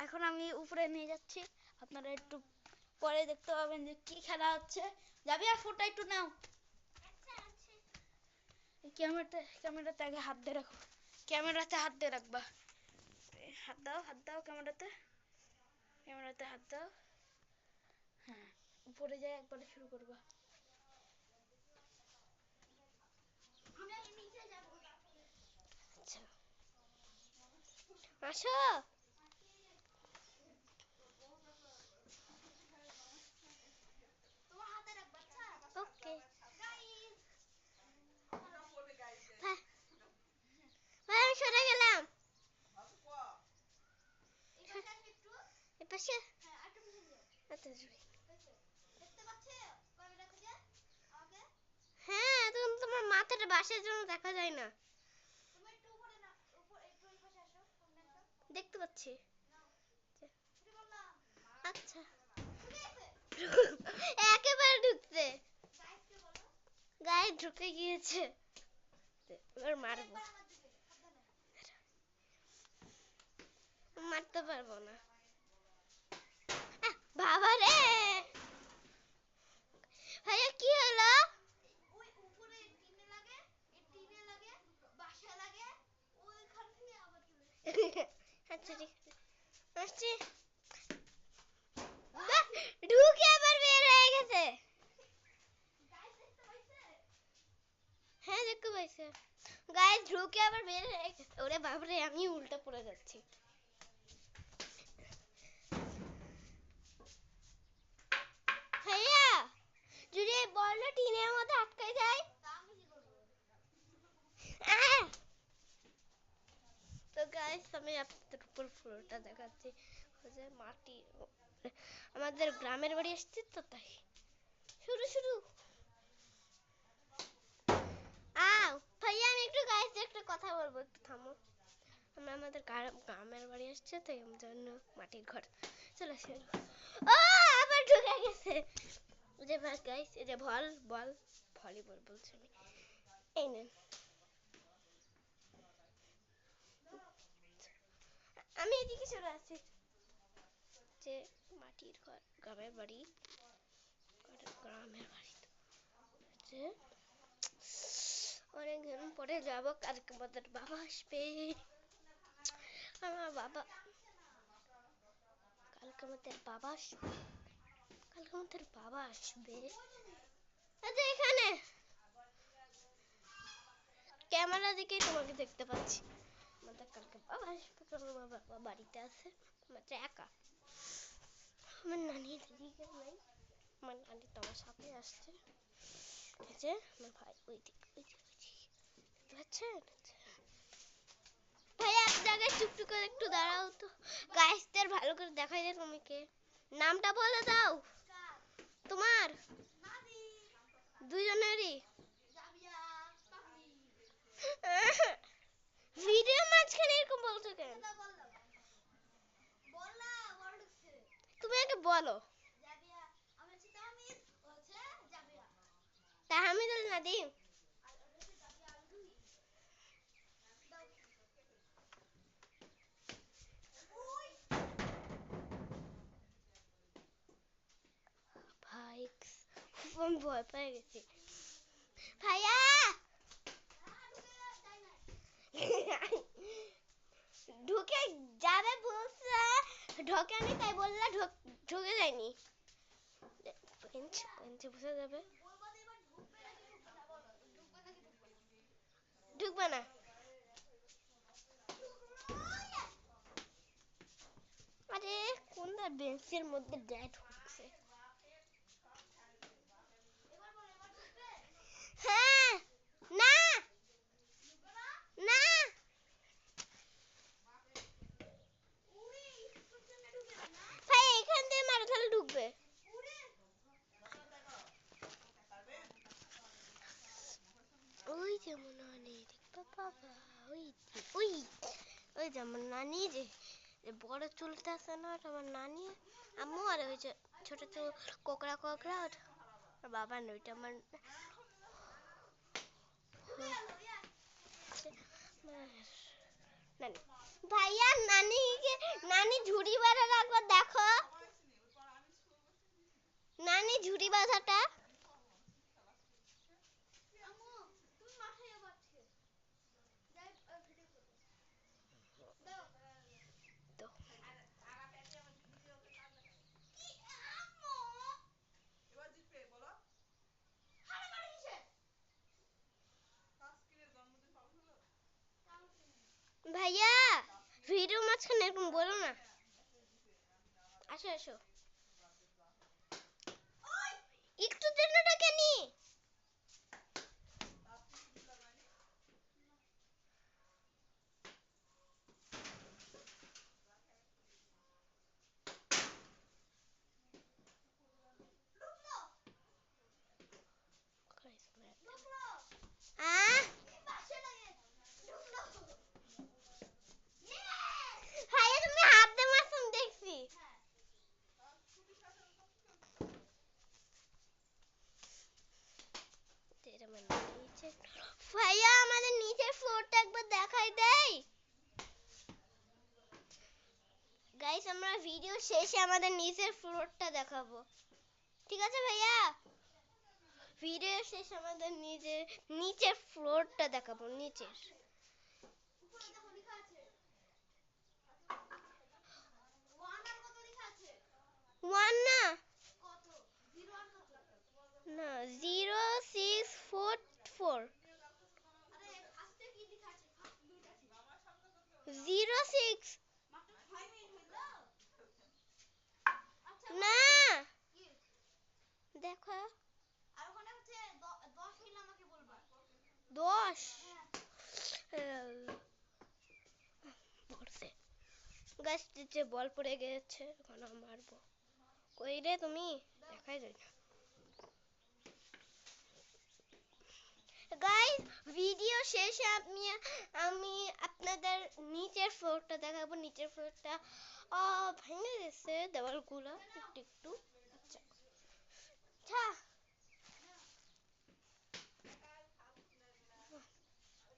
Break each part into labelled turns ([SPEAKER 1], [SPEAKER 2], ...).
[SPEAKER 1] এখন আমি উপরে নিয়ে যাচ্ছি, আপনারা একটু পরে দেখতে পাবেন যে কি খেলা হচ্ছে। যাবি আর ফোনটা একটু নাও। ক্যামেরাতে আগে হাত দিয়ে রাখো, ক্যামেরাতে হাত দিয়ে রাখবা। হাত দাও, হাত দাও, ক্যামেরাতে হাত দাও। হ্যাঁ, উপরে যাই একবারে শুরু করবা। আচ্ছা, আসো। ওকে, আমি সরে গেলাম। এপাশে হ্যাঁ, এখন তোমার মাথাটা বাসার জন্য দেখা যায় না। দেখতে পাচ্ছি। আচ্ছা, একেবারে ঢুকছে, গায়ে ঢুকে গিয়েছে। এবার মারবো, মারতে পারবো না। বাবা রে, ভাইয়া কি হলো? আচ্ছা ঠিক আছে, ঢুকে আবার বের হয়ে গেছে। হ্যাঁ দেখতে পাইছে, গায়ে ঢুকে আবার বের হয়ে গেছে। ওরে বাবারে, আমি উল্টা পড়ে যাচ্ছি। ভাইয়া, যদি এই বলটা টিনের মধ্যে আটকে যায়? তো গাইস, আমি আপনাদের উপর পুরোটা দেখাচ্ছি। যে মাটি, আমাদের গ্রামের বাড়ি আসছে তো, তাই শুরু শুরু। ভাইয়া, আমি একটু গাইস একটা কথা বলবো, একটু থামো। আমাদের গ্রামের বাড়ি আসছে তো, এই জন্য মাটির ঘর। চলো শুরু। ও, আবার ঢুকে গেছে। যে গাইস, এই যে ভলিবল বলছি আমি। এই নেন, আমি এদিকে চলে আসছি। যে মাটির ঘর, গ্রামের বাড়ি, যে অনেকদিন পরে যাবো। কালকে আমাদের বাবা আসবে। আমার বাবা কালকে আমাদের বাবা আসবে। এখানে ক্যামেরা দিকেই তোমাকে দেখতে পাচ্ছি। আমাদের কালকে বাবা আসবে, কারণ আমার বাবা বাড়িতে আছে। মাত্র একা, আমার নানি দিদিকে নাই। আমার নানি তো আমার সাথে আসছে। যে আমার ভাই ওই দিকে পাচ্ছেন। ভাই, এক জায়গায় চুপটু করে একটু দাঁড়াও তো, গাইসদের ভালো করে দেখাই যায় তুমি কে। নামটা বলে দাও তোমার দুজনেরই। ভিডিও মাঝখানে এরকম বলছো কেন? তুমি আগে বলো। তাহমিদুল নাদিম। ভাই, আমি ভয় পেয়ে গেছি। ভাইয়া, ঢুকে যাবে বলছে, ঢোকেনি, তাই বললা ঢুকে যায়নি। বসে যাবে, ঢুকবে না। আরে কোন বেঞ্চের মধ্যে ঢুকছে। হ্যাঁ, না না, ভাই এখান দিয়ে মারো, তাহলে ঢুকবে। ওই যেমন নানি, দেখবে বাবা, ওই ওই ওই যেমন নানি, যে বড় চুলটা আছে না, আমার নানি আম্মু। আর ওই যে ছোট ছোট কোকড়া কোকড়া, আর বাবা না, ওইটা আমার। নানি ভাইয়া নানি ঝুড়ি বাঁধা একবার দেখো, নানি ঝুড়ি বাঁধাটা তো। ভাইয়া ভিডিও মাঝখানে এরকম বলো না। আসো আসো একটু জন্যটা কেনি। ভাইয়া তুমি হাত দিয়ে মারছো দেখছি। ভাইয়া আমাদের নিচের ফ্লোরটা একবার দেখাই দেই। গাইস আমরা ভিডিও শেষে আমাদের নিচের ফ্লোরটা দেখাবো, ঠিক আছে ভাইয়া? ভিডিও শেষে আমাদের নিচের ফ্লোরটা দেখাবো, নিচের। ওয়ান না না 0644 06 না দেখো 10 পড়ছে। গাছ যে বল পড়ে গেছে, এখন মারবো। কই রে তুমি? দেখাই যায় না। গাইস ভিডিও শেষে আমি আপনাদের নিচের ফ্লোরটা দেখাবো। নিচের ফ্লোরটা ভেঙে গেছে দেওয়ালগুলো একটু একটু। আচ্ছা আচ্ছা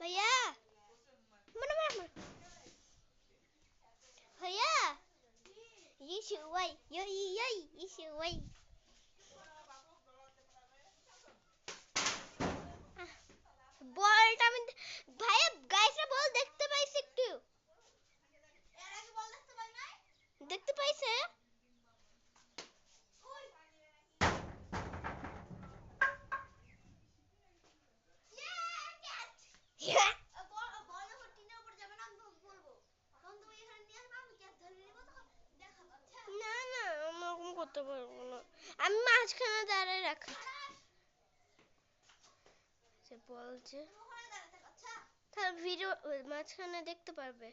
[SPEAKER 1] ভাইয়া মানে মানে ভাইয়া ইসুয়াই ইয়ই ইয়ই ইসুয়াই বলটা আমি ভাইয়া গাইসরা বল দেখতে পাইছি একটু, দেখতে পাইছে। না না আমি ওরকম করতে পারবো না, আমি মাঝখানে দাঁড়ায় রাখি। সে বলছে তাহলে ভিডিও মাঝখানে দেখতে পারবে।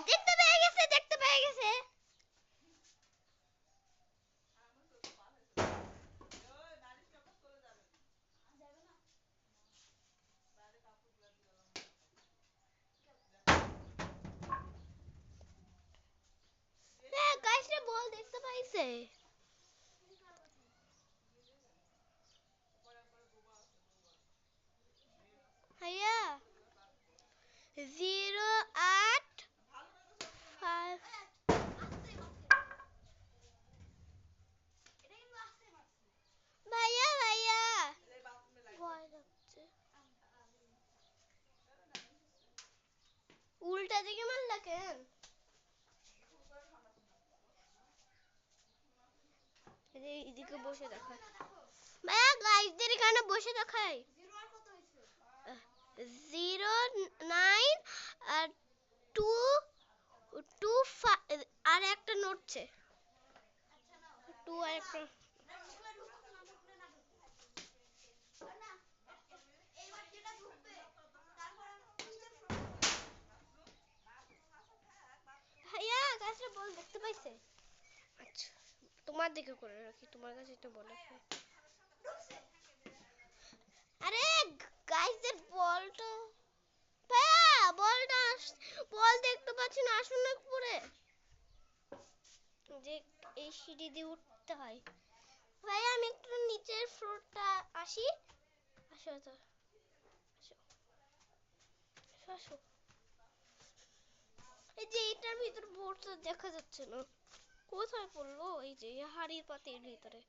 [SPEAKER 1] দেখতে পেয়ে গেছে, দেখতে পেয়ে গেছে। হ্যাঁ গাইসরা বল দেখতে পাইছে। ভাইয়া 085 ভাইয়া ভাইয়া ভয় লাগছে। উল্টা দিকে মারলা কেন? এদিকে বসে দেখাই ভাইয়া, গাইসদের এখানে বসে দেখাই। 09 আর 2 আর একটা নড়ছে। 2 আর একটা ভাইয়া গাছটা বল দেখতে পাইছে। আচ্ছা তোমার দিকে করে রাখি, তোমার কাছে একটা বল আছে। আরে গাইসদের বলটা ভাইয়া বল দেখতে পাচ্ছি না, আসুন না উপরে। যে এই সিঁড়ি দিয়ে উঠতে হয়। ভাইয়া আমি একটু নিচের ফ্লোরটা আসি। আসো তো, আসো আসো। এই যে এটার ভিতর বোর্ডটা দেখা যাচ্ছে না, কোথায় পড়লো? এই যে হাড়ির পাতির ভিতরে।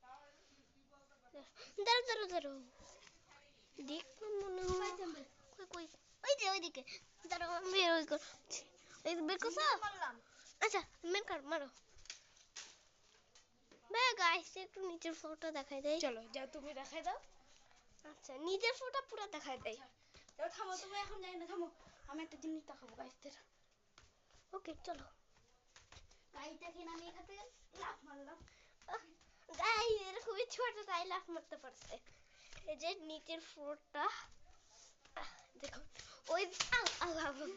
[SPEAKER 1] দাঁড়াও দাঁড়াও দাঁড়াও, দেখতে মনে হয় কই কই, ওই যে ওইদিকে। দাঁড়াও আমি বের ওই করছি। এই বের করছো? আচ্ছা বের কর, মারো। ভাই গাইস একটু নিচের ফটোটা দেখাই দেই।
[SPEAKER 2] চলো যাও তুমি দেখাই দাও।
[SPEAKER 1] আচ্ছা নিচের ফটোটা পুরো দেখাই দেই।
[SPEAKER 2] যাও থামো, তুমি এখন যাই না, থামো। আমি একটা জিনিস দেখাবো গাইসদের।
[SPEAKER 1] ওকে চলো।
[SPEAKER 2] গাইটা কিনে আমি এখান থেকে লাফ মারলাম।
[SPEAKER 1] গাইস এর খুবই ছোট, তাই লাফ মারতে পারছে। এই যে নিচের ফ্লোরটা দেখো, ওই আউ, আউ, আউ, আউ।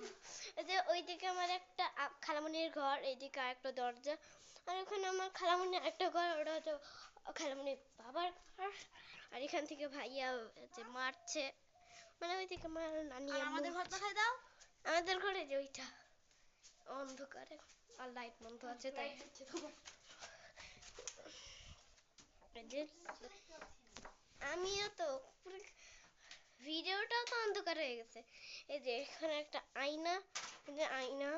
[SPEAKER 1] এই যে ওইদিকে আমার একটা খালামণির ঘর, এইদিকে একটা দরজা, আর ওখানে আমার খালামণির একটা ঘর, ওটা হচ্ছে খালামণির বাবার ঘর। আর এখান থেকে ভাইয়া যে মারছে, মানে ওইদিকে আমার নানি
[SPEAKER 2] আর
[SPEAKER 1] আম্মু
[SPEAKER 2] আমাদের ঘর
[SPEAKER 1] আছে।
[SPEAKER 2] দেখাই দাও।
[SPEAKER 1] আমাদের ঘরে যে ওইটা অন্ধকারে, আর লাইট বন্ধ আছে তাই। এই যে আমিও তো পুরো ভিডিওটাও তো অন্ধকার হয়ে গেছে। এই যে এখানে একটা আয়না, এই যে আয়না,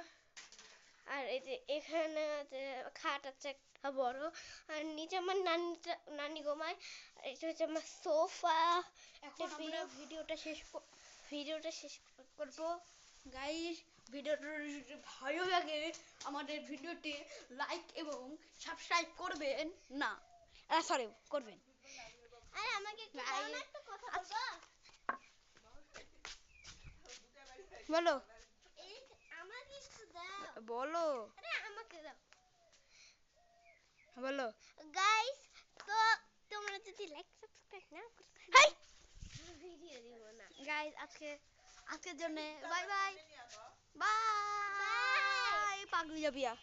[SPEAKER 1] আর এই যে এখানে যে খাট আছে একটা বড়, আর নিচে আমার নানি ঘুমায়, আর এটা হচ্ছে আমার সোফা।
[SPEAKER 2] এখন আমরা ভিডিওটা শেষ করব। গাইস ভিডিওটা যদি ভালো লাগে আমাদের ভিডিওটি লাইক এবং সাবস্ক্রাইব করবেন না, সরি করবেন।
[SPEAKER 1] আরে আমাকে একটু দাও না, একটা কথা বলবো।
[SPEAKER 2] বলো
[SPEAKER 1] এই আমাকে একটু দাও।
[SPEAKER 2] বলো
[SPEAKER 1] আরে আমাকে দাও।
[SPEAKER 2] বলো।
[SPEAKER 1] গাইস তো তোমরা যদি লাইক সাবস্ক্রাইব না করতে,
[SPEAKER 2] হাই
[SPEAKER 1] ভিডিও দিব না।
[SPEAKER 2] গাইস আজকের জন্য বাই বাই বাই, পাগলি যাবিয়া।